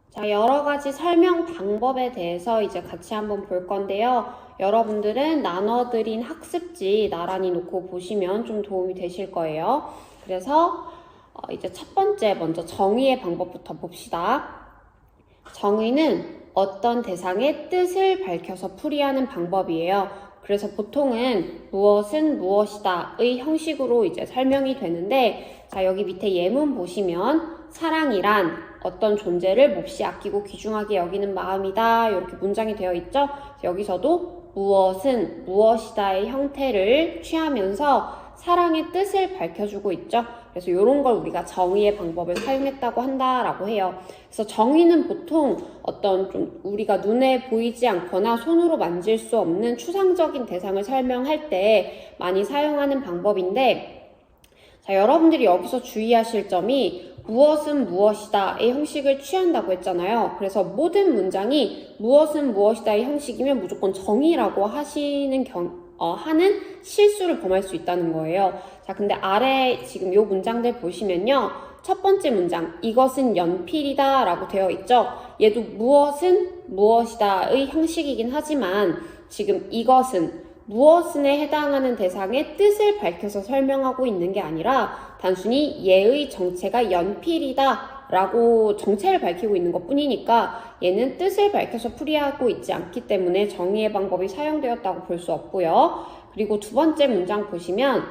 자, 여러 가지 설명 방법에 대해서 이제 같이 한번 볼 건데요. 여러분들은 나눠드린 학습지 나란히 놓고 보시면 좀 도움이 되실 거예요. 그래서 이제 첫 번째 먼저 정의의 방법부터 봅시다. 정의는 어떤 대상의 뜻을 밝혀서 풀이하는 방법이에요. 그래서 보통은 무엇은 무엇이다의 형식으로 이제 설명이 되는데, 자, 여기 밑에 예문 보시면 사랑이란 어떤 존재를 몹시 아끼고 귀중하게 여기는 마음이다, 이렇게 문장이 되어 있죠. 여기서도 무엇은 무엇이다의 형태를 취하면서 사랑의 뜻을 밝혀주고 있죠. 그래서 이런 걸 우리가 정의의 방법을 사용했다고 한다라고 해요. 그래서 정의는 보통 어떤 좀 우리가 눈에 보이지 않거나 손으로 만질 수 없는 추상적인 대상을 설명할 때 많이 사용하는 방법인데, 자, 여러분들이 여기서 주의하실 점이 무엇은 무엇이다의 형식을 취한다고 했잖아요. 그래서 모든 문장이 무엇은 무엇이다의 형식이면 무조건 정의라고 하시는 하는 실수를 범할 수 있다는 거예요. 자, 근데 아래 지금 요 문장들 보시면요. 첫 번째 문장, 이것은 연필이다 라고 되어 있죠. 얘도 무엇은 무엇이다의 형식이긴 하지만 지금 이것은 무엇은에 해당하는 대상의 뜻을 밝혀서 설명하고 있는 게 아니라 단순히 얘의 정체가 연필이다 라고 정체를 밝히고 있는 것 뿐이니까 얘는 뜻을 밝혀서 풀이하고 있지 않기 때문에 정의의 방법이 사용되었다고 볼 수 없고요. 그리고 두 번째 문장 보시면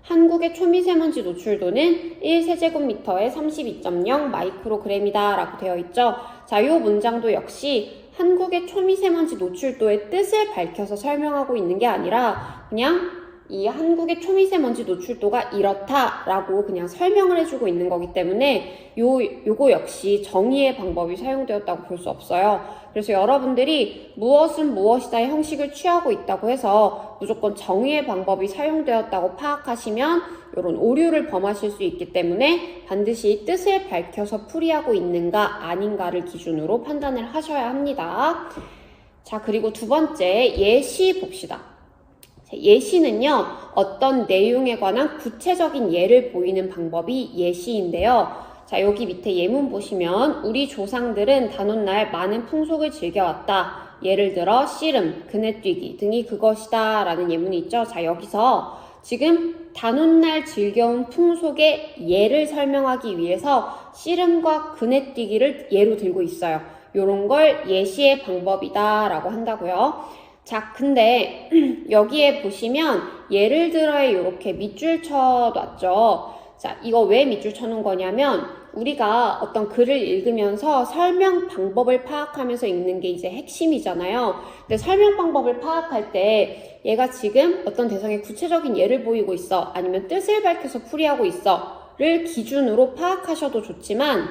한국의 초미세먼지 노출도는 1세제곱미터에 32.0 마이크로그램이다 라고 되어 있죠. 자, 이 문장도 역시 한국의 초미세먼지 노출도의 뜻을 밝혀서 설명하고 있는 게 아니라 그냥 이 한국의 초미세먼지 노출도가 이렇다라고 그냥 설명을 해주고 있는 거기 때문에 요거 역시 정의의 방법이 사용되었다고 볼 수 없어요. 그래서 여러분들이 무엇은 무엇이다의 형식을 취하고 있다고 해서 무조건 정의의 방법이 사용되었다고 파악하시면 이런 오류를 범하실 수 있기 때문에 반드시 뜻을 밝혀서 풀이하고 있는가 아닌가를 기준으로 판단을 하셔야 합니다. 자, 그리고 두 번째 예시 봅시다. 예시는요, 어떤 내용에 관한 구체적인 예를 보이는 방법이 예시인데요. 자, 여기 밑에 예문 보시면 우리 조상들은 단오날 많은 풍속을 즐겨왔다. 예를 들어 씨름, 그네뛰기 등이 그것이다 라는 예문이 있죠. 자, 여기서 지금 단오날 즐겨온 풍속의 예를 설명하기 위해서 씨름과 그네뛰기를 예로 들고 있어요. 요런 걸 예시의 방법이다 라고 한다고요. 자, 근데 여기에 보시면 예를 들어에 이렇게 밑줄 쳐놨죠. 자, 이거 왜 밑줄 쳐놓은 거냐면 우리가 어떤 글을 읽으면서 설명 방법을 파악하면서 읽는 게 이제 핵심이잖아요. 근데 설명 방법을 파악할 때 얘가 지금 어떤 대상의 구체적인 예를 보이고 있어, 아니면 뜻을 밝혀서 풀이하고 있어 를 기준으로 파악하셔도 좋지만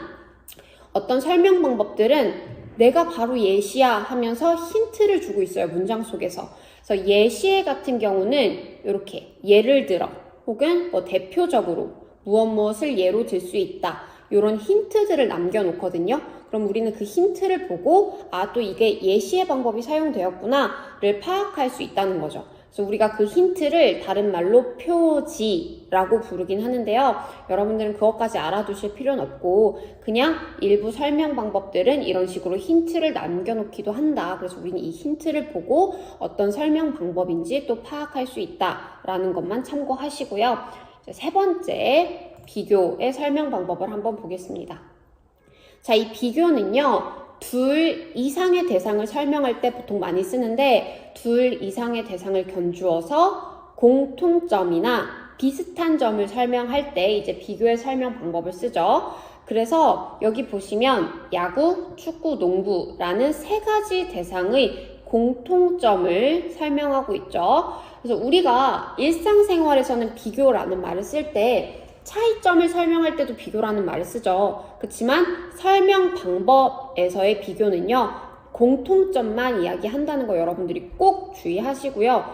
어떤 설명 방법들은 내가 바로 예시야 하면서 힌트를 주고 있어요, 문장 속에서. 그래서 예시에 같은 경우는 이렇게 예를 들어 혹은 뭐 대표적으로 무엇을 예로 들 수 있다, 이런 힌트들을 남겨놓거든요. 그럼 우리는 그 힌트를 보고 또 이게 예시의 방법이 사용되었구나를 파악할 수 있다는 거죠. 그래서 우리가 그 힌트를 다른 말로 표지라고 부르긴 하는데요. 여러분들은 그것까지 알아두실 필요는 없고 그냥 일부 설명 방법들은 이런 식으로 힌트를 남겨놓기도 한다. 그래서 우리는 이 힌트를 보고 어떤 설명 방법인지 또 파악할 수 있다라는 것만 참고하시고요. 세 번째, 비교의 설명 방법을 한번 보겠습니다. 자, 이 비교는요, 둘 이상의 대상을 설명할 때 보통 많이 쓰는데 둘 이상의 대상을 견주어서 공통점이나 비슷한 점을 설명할 때 이제 비교의 설명 방법을 쓰죠. 그래서 여기 보시면 야구, 축구, 농구라는 세 가지 대상의 공통점을 설명하고 있죠. 그래서 우리가 일상생활에서는 비교라는 말을 쓸 때 차이점을 설명할 때도 비교라는 말을 쓰죠. 그렇지만 설명 방법에서의 비교는요, 공통점만 이야기한다는 거 여러분들이 꼭 주의하시고요.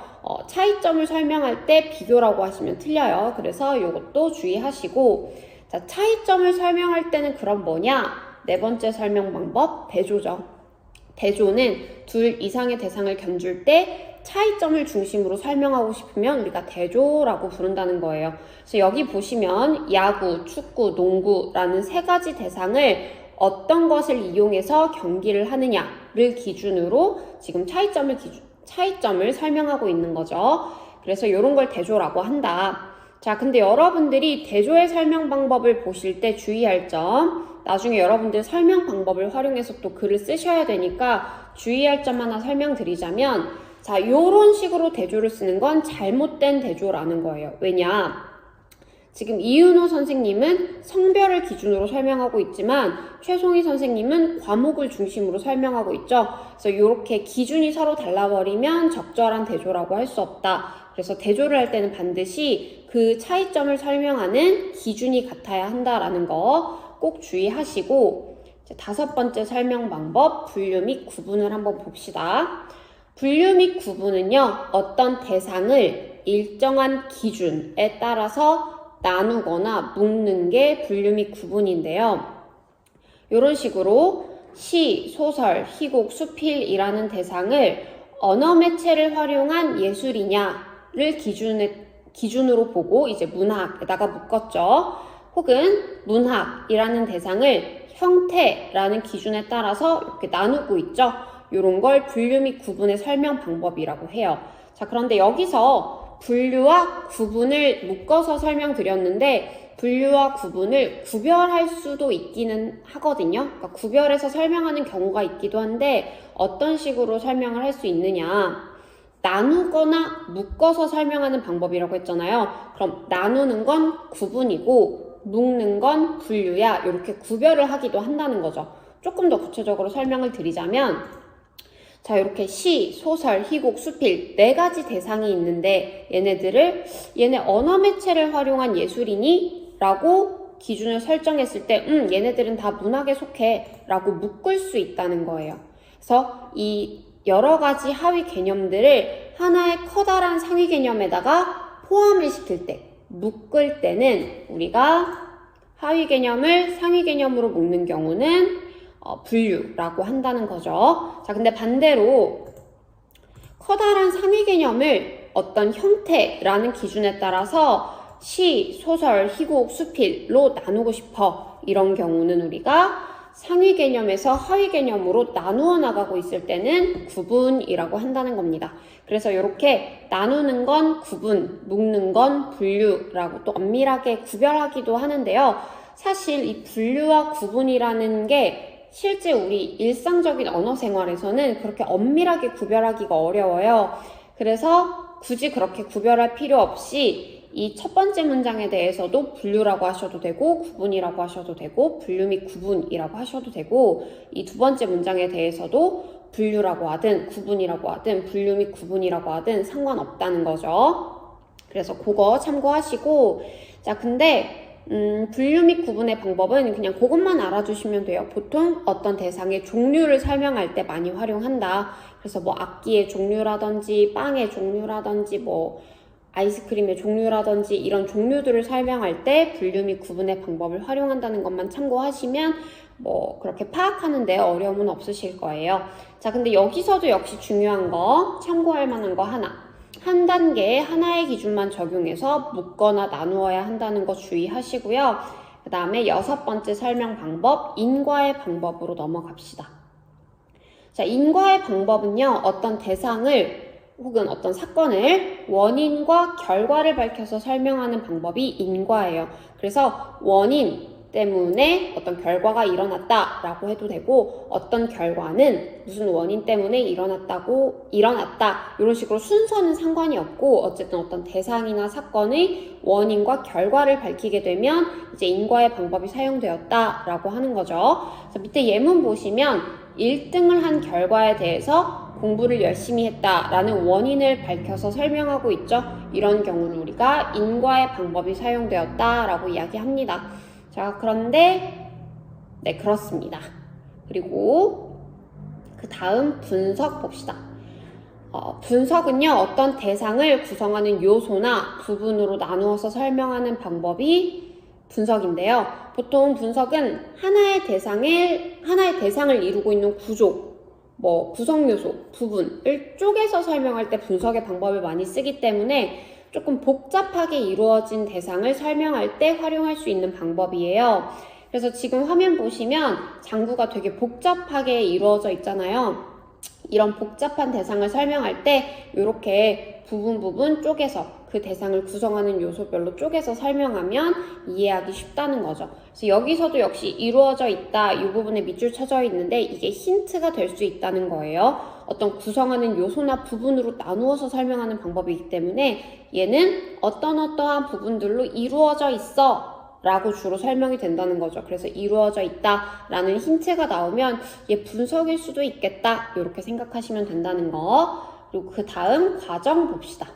차이점을 설명할 때 비교라고 하시면 틀려요. 그래서 이것도 주의하시고, 자, 차이점을 설명할 때는 그럼 뭐냐? 네 번째 설명 방법, 대조죠. 대조는 둘 이상의 대상을 견줄 때 차이점을 중심으로 설명하고 싶으면 우리가 대조라고 부른다는 거예요. 그래서 여기 보시면 야구, 축구, 농구라는 세 가지 대상을 어떤 것을 이용해서 경기를 하느냐를 기준으로 지금 차이점을 설명하고 있는 거죠. 그래서 이런 걸 대조라고 한다. 자, 근데 여러분들이 대조의 설명 방법을 보실 때 주의할 점, 나중에 여러분들 설명 방법을 활용해서 또 글을 쓰셔야 되니까 주의할 점 하나 설명드리자면, 자, 요런 식으로 대조를 쓰는 건 잘못된 대조라는 거예요. 왜냐? 지금 이윤호 선생님은 성별을 기준으로 설명하고 있지만 최송희 선생님은 과목을 중심으로 설명하고 있죠. 그래서 이렇게 기준이 서로 달라버리면 적절한 대조라고 할 수 없다. 그래서 대조를 할 때는 반드시 그 차이점을 설명하는 기준이 같아야 한다라는 거 꼭 주의하시고, 이제 5번째 설명 방법, 분류 및 구분을 한번 봅시다. 분류 및 구분은요, 어떤 대상을 일정한 기준에 따라서 나누거나 묶는 게 분류 및 구분인데요. 이런 식으로 시, 소설, 희곡, 수필이라는 대상을 언어 매체를 활용한 예술이냐를 기준으로 보고 이제 문학에다가 묶었죠. 혹은 문학이라는 대상을 형태라는 기준에 따라서 이렇게 나누고 있죠. 이런 걸 분류 및 구분의 설명 방법이라고 해요. 자, 그런데 여기서 분류와 구분을 묶어서 설명드렸는데 분류와 구분을 구별할 수도 있기는 하거든요. 그러니까 구별해서 설명하는 경우가 있기도 한데 어떤 식으로 설명을 할 수 있느냐. 나누거나 묶어서 설명하는 방법이라고 했잖아요. 그럼 나누는 건 구분이고 묶는 건 분류야. 이렇게 구별을 하기도 한다는 거죠. 조금 더 구체적으로 설명을 드리자면, 자, 이렇게 시, 소설, 희곡, 수필 4가지 대상이 있는데 얘네 언어 매체를 활용한 예술이니? 라고 기준을 설정했을 때 얘네들은 다 문학에 속해 라고 묶을 수 있다는 거예요. 그래서 이 여러 가지 하위 개념들을 하나의 커다란 상위 개념에다가 포함을 시킬 때, 묶을 때는 우리가 하위 개념을 상위 개념으로 묶는 경우는 분류라고 한다는 거죠. 자, 근데 반대로 커다란 상위 개념을 어떤 형태라는 기준에 따라서 시, 소설, 희곡, 수필로 나누고 싶어. 이런 경우는 우리가 상위 개념에서 하위 개념으로 나누어 나가고 있을 때는 구분이라고 한다는 겁니다. 그래서 이렇게 나누는 건 구분, 묶는 건 분류라고 또 엄밀하게 구별하기도 하는데요. 사실 이 분류와 구분이라는 게 실제 우리 일상적인 언어 생활에서는 그렇게 엄밀하게 구별하기가 어려워요. 그래서 굳이 그렇게 구별할 필요 없이 이 첫 번째 문장에 대해서도 분류라고 하셔도 되고 구분이라고 하셔도 되고 분류 및 구분이라고 하셔도 되고 이 2번째 문장에 대해서도 분류라고 하든 구분이라고 하든 분류 및 구분이라고 하든 상관없다는 거죠. 그래서 그거 참고하시고, 자, 근데 분류 및 구분의 방법은 그냥 그것만 알아두시면 돼요. 보통 어떤 대상의 종류를 설명할 때 많이 활용한다. 그래서 뭐 악기의 종류라든지 빵의 종류라든지 뭐 아이스크림의 종류라든지 이런 종류들을 설명할 때 분류 및 구분의 방법을 활용한다는 것만 참고하시면 뭐 그렇게 파악하는 데 어려움은 없으실 거예요. 자, 근데 여기서도 역시 중요한 거, 참고할 만한 거 하나. 한 단계에 하나의 기준만 적용해서 묶거나 나누어야 한다는 거 주의하시고요. 그 다음에 6번째 설명 방법, 인과의 방법으로 넘어갑시다. 자, 인과의 방법은요, 어떤 대상을 혹은 어떤 사건을 원인과 결과를 밝혀서 설명하는 방법이 인과예요. 그래서 원인 때문에 어떤 결과가 일어났다라고 해도 되고 어떤 결과는 무슨 원인 때문에 일어났다 이런 식으로 순서는 상관이 없고 어쨌든 어떤 대상이나 사건의 원인과 결과를 밝히게 되면 이제 인과의 방법이 사용되었다라고 하는 거죠. 그래서 밑에 예문 보시면 1등을 한 결과에 대해서 공부를 열심히 했다라는 원인을 밝혀서 설명하고 있죠. 이런 경우는 우리가 인과의 방법이 사용되었다라고 이야기합니다. 자, 그런데 네, 그렇습니다. 그리고 그 다음 분석 봅시다. 분석은요, 어떤 대상을 구성하는 요소나 부분으로 나누어서 설명하는 방법이 분석인데요. 보통 분석은 하나의 대상을 이루고 있는 구조, 뭐 구성 요소, 부분을 쪼개서 설명할 때 분석의 방법을 많이 쓰기 때문에 조금 복잡하게 이루어진 대상을 설명할 때 활용할 수 있는 방법이에요. 그래서 지금 화면 보시면 장구가 되게 복잡하게 이루어져 있잖아요. 이런 복잡한 대상을 설명할 때 이렇게 부분 쪼개서 그 대상을 구성하는 요소별로 쪼개서 설명하면 이해하기 쉽다는 거죠. 그래서 여기서도 역시 이루어져 있다, 이 부분에 밑줄 쳐져 있는데 이게 힌트가 될 수 있다는 거예요. 어떤 구성하는 요소나 부분으로 나누어서 설명하는 방법이기 때문에 얘는 어떠한 부분들로 이루어져 있어 라고 주로 설명이 된다는 거죠. 그래서 이루어져 있다 라는 힌트가 나오면 얘 분석일 수도 있겠다 이렇게 생각하시면 된다는 거. 그리고 그 다음 과정 봅시다.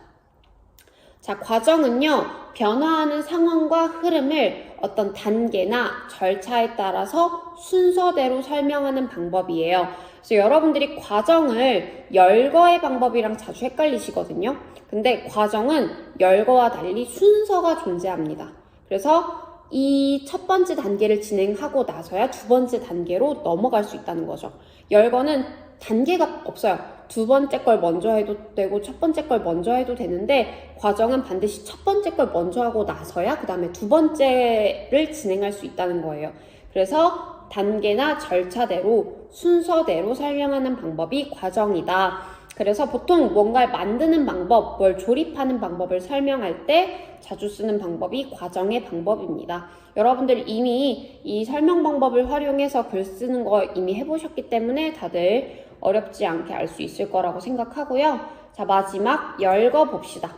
자, 과정은요, 변화하는 상황과 흐름을 어떤 단계나 절차에 따라서 순서대로 설명하는 방법이에요. 그래서 여러분들이 과정을 열거의 방법이랑 자주 헷갈리시거든요. 근데 과정은 열거와 달리 순서가 존재합니다. 그래서 이 첫 번째 단계를 진행하고 나서야 두 번째 단계로 넘어갈 수 있다는 거죠. 열거는 단계가 없어요. 두 번째 걸 먼저 해도 되고 첫 번째 걸 먼저 해도 되는데 과정은 반드시 첫 번째 걸 먼저 하고 나서야 그 다음에 두 번째를 진행할 수 있다는 거예요. 그래서 단계나 절차대로 순서대로 설명하는 방법이 과정이다. 그래서 보통 뭔가를 만드는 방법, 뭘 조립하는 방법을 설명할 때 자주 쓰는 방법이 과정의 방법입니다. 여러분들 이미 이 설명 방법을 활용해서 글 쓰는 거 이미 해보셨기 때문에 다들 어렵지 않게 알 수 있을 거라고 생각하고요. 자, 마지막 열거 봅시다.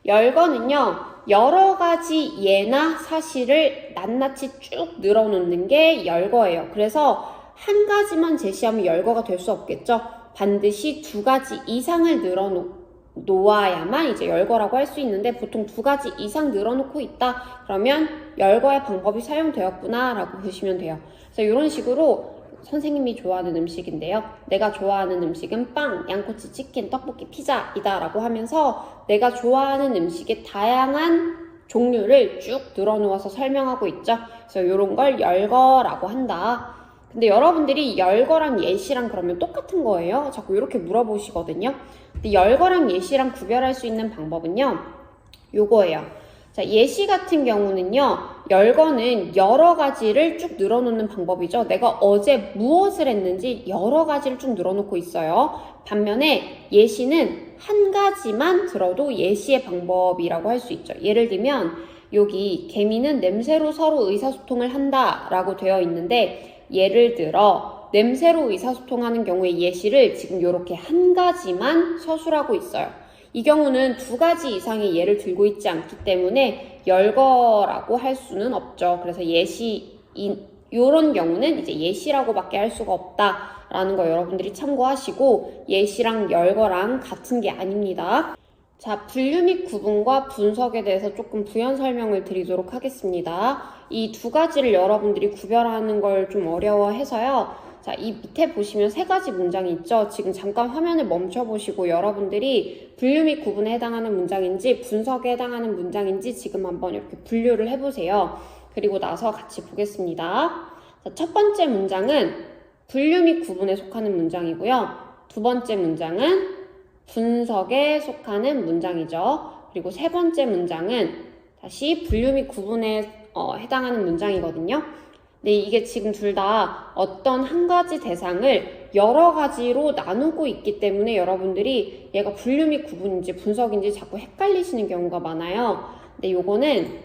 열거는요, 여러 가지 예나 사실을 낱낱이 쭉 늘어놓는 게 열거예요. 그래서 한 가지만 제시하면 열거가 될 수 없겠죠. 반드시 두 가지 이상을 놓아야만 이제 열거라고 할 수 있는데 보통 두 가지 이상 늘어놓고 있다. 그러면 열거의 방법이 사용되었구나 라고 보시면 돼요. 그래서 이런 식으로 선생님이 좋아하는 음식인데요. 내가 좋아하는 음식은 빵, 양꼬치, 치킨, 떡볶이, 피자이다 라고 하면서 내가 좋아하는 음식의 다양한 종류를 쭉 늘어놓아서 설명하고 있죠. 그래서 이런 걸 열거라고 한다. 근데 여러분들이 열거랑 예시랑 그러면 똑같은 거예요? 자꾸 이렇게 물어보시거든요. 근데 열거랑 예시랑 구별할 수 있는 방법은요, 요거예요. 자, 예시 같은 경우는요, 열거는 여러 가지를 쭉 늘어놓는 방법이죠. 내가 어제 무엇을 했는지 여러 가지를 쭉 늘어놓고 있어요. 반면에 예시는 한 가지만 들어도 예시의 방법이라고 할 수 있죠. 예를 들면 여기 개미는 냄새로 서로 의사소통을 한다 라고 되어 있는데 예를 들어 냄새로 의사소통하는 경우에 예시를 지금 이렇게 한 가지만 서술하고 있어요. 이 경우는 두 가지 이상의 예를 들고 있지 않기 때문에 열거라고 할 수는 없죠. 그래서 이런 경우는 이제 예시라고밖에 할 수가 없다라는 거 여러분들이 참고하시고 예시랑 열거랑 같은 게 아닙니다. 자, 분류 및 구분과 분석에 대해서 조금 부연 설명을 드리도록 하겠습니다. 이 두 가지를 여러분들이 구별하는 걸 좀 어려워해서요. 자, 이 밑에 보시면 세 가지 문장이 있죠. 지금 잠깐 화면을 멈춰보시고 여러분들이 분류 및 구분에 해당하는 문장인지 분석에 해당하는 문장인지 지금 한번 이렇게 분류를 해보세요. 그리고 나서 같이 보겠습니다. 자, 첫 번째 문장은 분류 및 구분에 속하는 문장이고요. 두 번째 문장은 분석에 속하는 문장이죠. 그리고 세 번째 문장은 다시 분류 및 구분에 해당하는 문장이거든요. 근데 이게 지금 둘 다 어떤 한 가지 대상을 여러 가지로 나누고 있기 때문에 여러분들이 얘가 분류 및 구분인지 분석인지 자꾸 헷갈리시는 경우가 많아요. 근데 요거는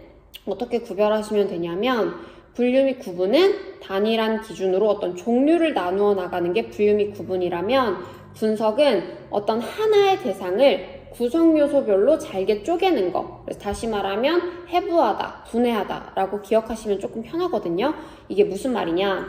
어떻게 구별하시면 되냐면 분류 및 구분은 단일한 기준으로 어떤 종류를 나누어 나가는 게 분류 및 구분이라면 분석은 어떤 하나의 대상을 구성 요소별로 잘게 쪼개는 거. 그래서 다시 말하면 해부하다, 분해하다 라고 기억하시면 조금 편하거든요. 이게 무슨 말이냐?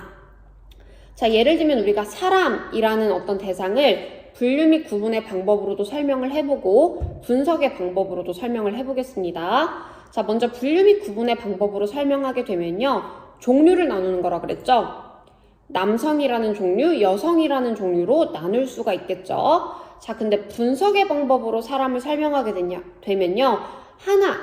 자, 예를 들면 우리가 사람이라는 어떤 대상을 분류 및 구분의 방법으로도 설명을 해보고 분석의 방법으로도 설명을 해보겠습니다. 자, 먼저 분류 및 구분의 방법으로 설명하게 되면요. 종류를 나누는 거라 그랬죠? 남성이라는 종류, 여성이라는 종류로 나눌 수가 있겠죠. 자, 근데 분석의 방법으로 사람을 설명하게 되면요.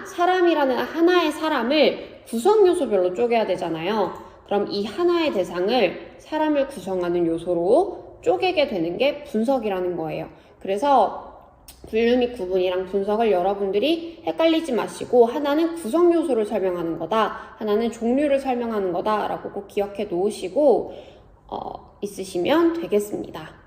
사람이라는 하나의 사람을 구성 요소별로 쪼개야 되잖아요. 그럼 이 하나의 대상을 사람을 구성하는 요소로 쪼개게 되는 게 분석이라는 거예요. 그래서 분류 및 구분이랑 분석을 여러분들이 헷갈리지 마시고 하나는 구성 요소를 설명하는 거다, 하나는 종류를 설명하는 거다 라고 꼭 기억해 놓으시고 있으시면 되겠습니다.